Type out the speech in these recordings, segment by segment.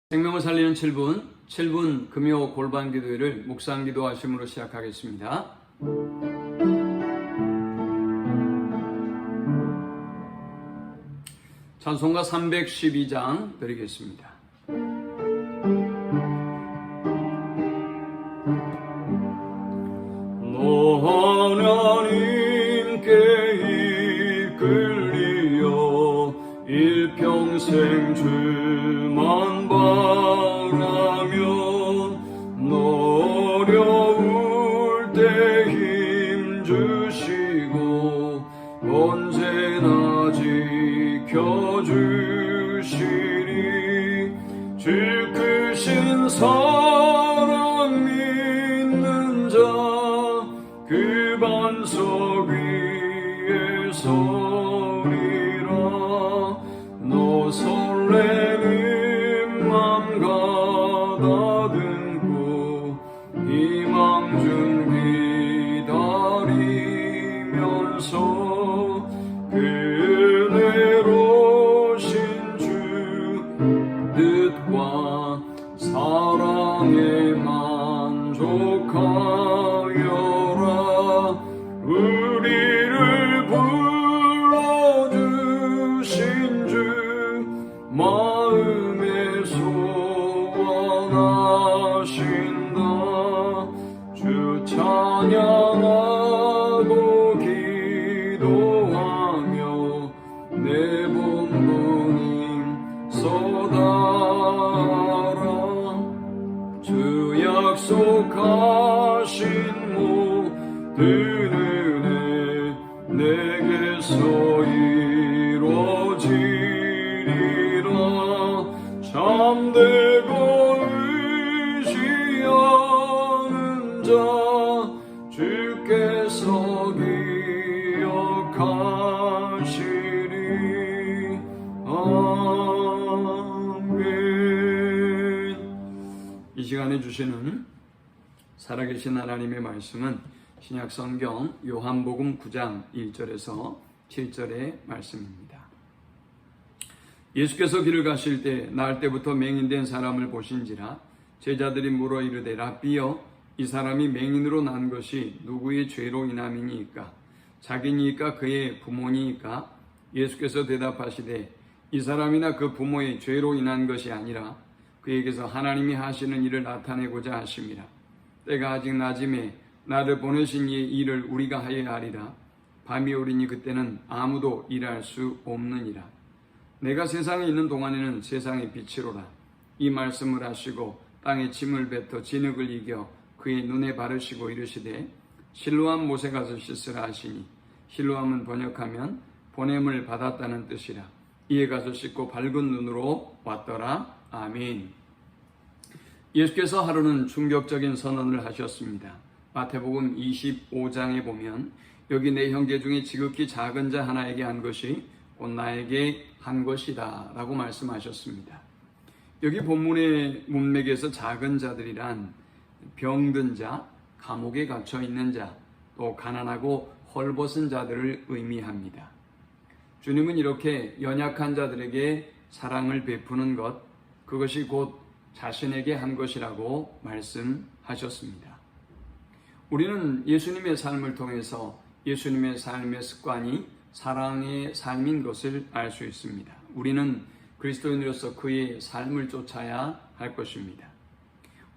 생명을 살리는 7분 금요 골반 기도회를 묵상 기도하심으로 시작하겠습니다. 찬송가 312장 드리겠습니다. 너 하나님께 이끌리어 일평생 주만 바라며 너 어려울 때 힘 주시고 언제나 지켜주시리. 주 크신 사랑 믿는 자 그 반석 위에 서리라. 너 설레는 맘 가다듬고 희망 중 기다리면서 그네로신 주 뜻과 사랑에 만족하여라. 우리를 불러주신 주 마음에 소원하신다. 주 찬양하고 기도하며 내 본분임 쏟아라. 주 약속하신 모든 은혜 내게서 이루어지리라. 참되고 의지하는 자 주께서 기억하시리. 아멘. 이 시간에 주시는 살아계신 하나님의 말씀은 신약성경 요한복음 9장 1절에서 7절의 말씀입니다. 예수께서 길을 가실 때 나을 때부터 맹인된 사람을 보신지라. 제자들이 물어 이르되 랍비여, 이 사람이 맹인으로 난 것이 누구의 죄로 인함이니이까? 자기니이까 그의 부모니이까? 예수께서 대답하시되 이 사람이나 그 부모의 죄로 인한 것이 아니라 그에게서 하나님이 하시는 일을 나타내고자 하심이라. 때가 아직 낮음에 나를 보내신 이의 일을 우리가 하여야 하리라. 밤이 오리니 그때는 아무도 일할 수 없느니라. 내가 세상에 있는 동안에는 세상의 빛이로라. 이 말씀을 하시고 땅에 침을 뱉어 진흙을 이겨 그의 눈에 바르시고 이르시되 실로암 못에 가서 씻으라 하시니, 실로암은 번역하면 보냄을 받았다는 뜻이라. 이에 가서 씻고 밝은 눈으로 왔더라. 아멘. 예수께서 하루는 충격적인 선언을 하셨습니다. 마태복음 25장에 보면 여기 내 형제 중에 지극히 작은 자 하나에게 한 것이 곧 나에게 한 것이다 라고 말씀하셨습니다. 여기 본문의 문맥에서 작은 자들이란 병든 자, 감옥에 갇혀 있는 자, 또 가난하고 헐벗은 자들을 의미합니다. 주님은 이렇게 연약한 자들에게 사랑을 베푸는 것, 그것이 곧 자신에게 한 것이라고 말씀하셨습니다. 우리는 예수님의 삶을 통해서 예수님의 삶의 습관이 사랑의 삶인 것을 알 수 있습니다. 우리는 그리스도인으로서 그의 삶을 쫓아야 할 것입니다.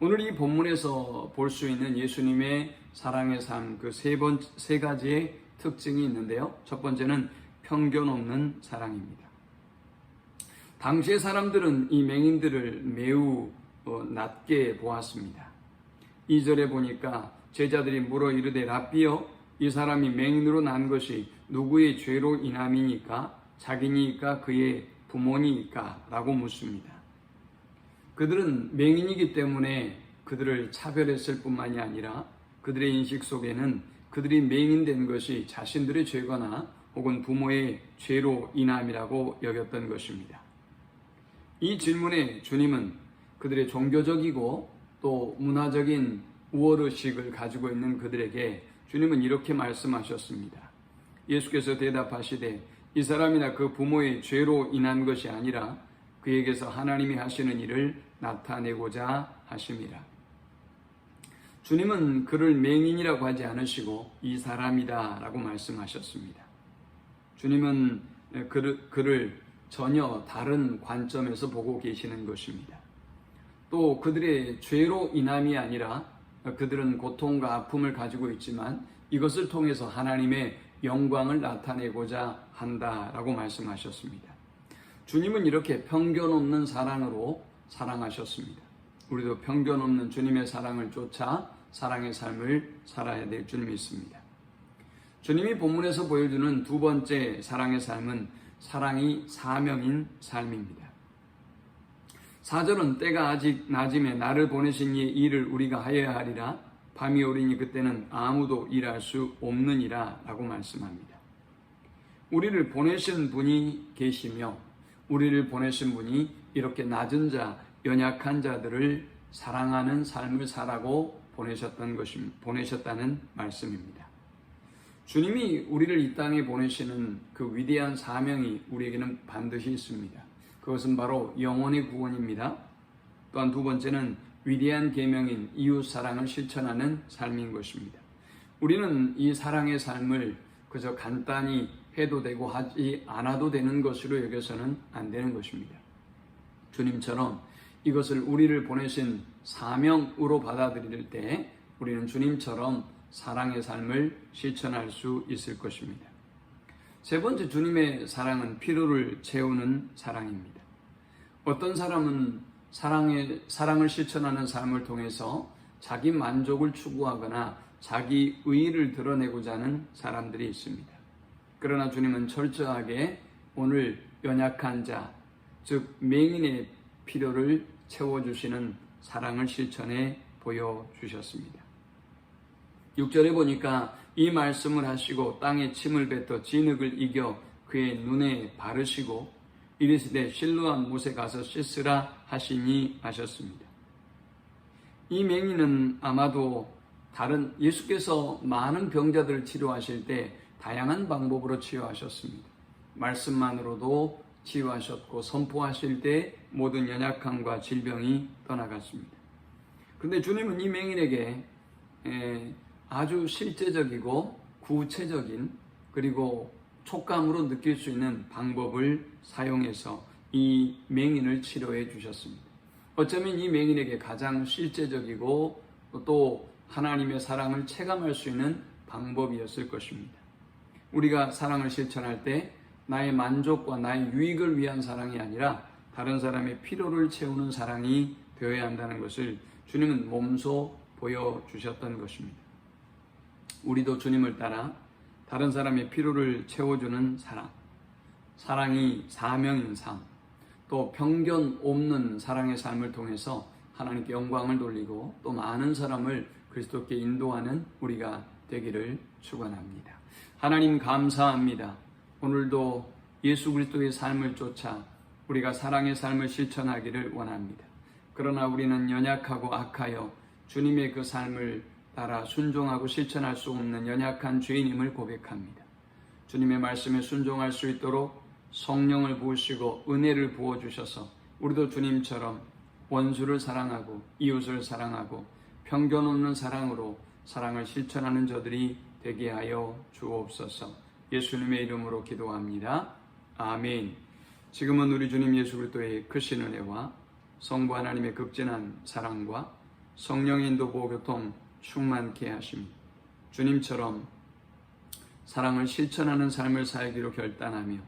오늘 이 본문에서 볼 수 있는 예수님의 사랑의 삶, 그 세 가지의 특징이 있는데요. 첫 번째는 편견 없는 사랑입니다. 당시의 사람들은 이 맹인들을 매우 낮게 보았습니다. 2절에 보니까 제자들이 물어 이르되 랍비여, 이 사람이 맹인으로 난 것이 누구의 죄로 인함이니까? 자기니까 그의 부모니까? 라고 묻습니다. 그들은 맹인이기 때문에 그들을 차별했을 뿐만이 아니라 그들의 인식 속에는 그들이 맹인된 것이 자신들의 죄거나 혹은 부모의 죄로 인함이라고 여겼던 것입니다. 이 질문에 주님은 그들의 종교적이고 또 문화적인 우월의식을 가지고 있는 그들에게 주님은 이렇게 말씀하셨습니다. 예수께서 대답하시되 이 사람이나 그 부모의 죄로 인한 것이 아니라 그에게서 하나님이 하시는 일을 나타내고자 하심이라. 주님은 그를 맹인이라고 하지 않으시고 이 사람이다 라고 말씀하셨습니다. 주님은 그를 전혀 다른 관점에서 보고 계시는 것입니다. 또 그들의 죄로 인함이 아니라 그들은 고통과 아픔을 가지고 있지만 이것을 통해서 하나님의 영광을 나타내고자 한다라고 말씀하셨습니다. 주님은 이렇게 편견 없는 사랑으로 사랑하셨습니다. 우리도 편견 없는 주님의 사랑을 쫓아 사랑의 삶을 살아야 될 줄 믿습니다. 주님이 본문에서 보여주는 두 번째 사랑의 삶은 사랑이 사명인 삶입니다. 4절은 때가 아직 낮음에 나를 보내신 이의 일을 우리가 하여야 하리라. 밤이 오리니 그때는 아무도 일할 수 없느니라 라고 말씀합니다. 우리를 보내신 분이 계시며 우리를 보내신 분이 이렇게 낮은 자, 연약한 자들을 사랑하는 삶을 살라고 보내셨다는 말씀입니다. 주님이 우리를 이 땅에 보내시는 그 위대한 사명이 우리에게는 반드시 있습니다. 그것은 바로 영혼의 구원입니다. 또한 두 번째는 위대한 계명인 이웃 사랑을 실천하는 삶인 것입니다. 우리는 이 사랑의 삶을 그저 간단히 해도 되고 하지 않아도 되는 것으로 여겨서는 안 되는 것입니다. 주님처럼 이것을 우리를 보내신 사명으로 받아들일 때 우리는 주님처럼 사랑의 삶을 실천할 수 있을 것입니다. 세 번째, 주님의 사랑은 필요를 채우는 사랑입니다. 어떤 사람은 사랑을 실천하는 삶을 통해서 자기 만족을 추구하거나 자기 의의를 드러내고자 하는 사람들이 있습니다. 그러나 주님은 철저하게 오늘 연약한 자, 즉 맹인의 필요를 채워주시는 사랑을 실천해 보여주셨습니다. 6절에 보니까 이 말씀을 하시고 땅에 침을 뱉어 진흙을 이겨 그의 눈에 바르시고 이르시되 실로암 못에 가서 씻으라 하시니 하셨습니다. 이 맹인은 아마도 예수께서 많은 병자들을 치료하실 때 다양한 방법으로 치유하셨습니다. 말씀만으로도 치유하셨고 선포하실 때 모든 연약함과 질병이 떠나갔습니다. 그런데 주님은 이 맹인에게 아주 실제적이고 구체적인 그리고 촉감으로 느낄 수 있는 방법을 사용해서 이 맹인을 치료해 주셨습니다. 어쩌면 이 맹인에게 가장 실제적이고 또 하나님의 사랑을 체감할 수 있는 방법이었을 것입니다. 우리가 사랑을 실천할 때 나의 만족과 나의 유익을 위한 사랑이 아니라 다른 사람의 필요를 채우는 사랑이 되어야 한다는 것을 주님은 몸소 보여주셨던 것입니다. 우리도 주님을 따라 다른 사람의 필요를 채워주는 사랑이 사명인 삶, 또 편견 없는 사랑의 삶을 통해서 하나님께 영광을 돌리고 또 많은 사람을 그리스도께 인도하는 우리가 되기를 축원합니다. 하나님 감사합니다. 오늘도 예수 그리스도의 삶을 쫓아 우리가 사랑의 삶을 실천하기를 원합니다. 그러나 우리는 연약하고 악하여 주님의 그 삶을 따라 순종하고 실천할 수 없는 연약한 죄인임을 고백합니다. 주님의 말씀에 순종할 수 있도록 성령을 부으시고 은혜를 부어주셔서 우리도 주님처럼 원수를 사랑하고 이웃을 사랑하고 편견 없는 사랑으로 사랑을 실천하는 저들이 되게 하여 주옵소서. 예수님의 이름으로 기도합니다. 아멘. 지금은 우리 주님 예수 그리스도의 크신 은혜와 성부 하나님의 극진한 사랑과 성령의 인도 보호교통 충만케 하심, 주님처럼 사랑을 실천하는 삶을 살기로 결단하며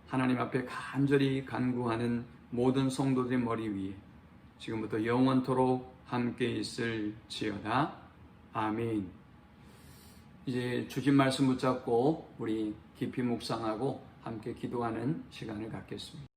하나님 앞에 간절히 간구하는 모든 성도들의 머리 위에 지금부터 영원토록 함께 있을지어다. 아멘. 이제 주신 말씀 붙잡고 우리 깊이 묵상하고 함께 기도하는 시간을 갖겠습니다.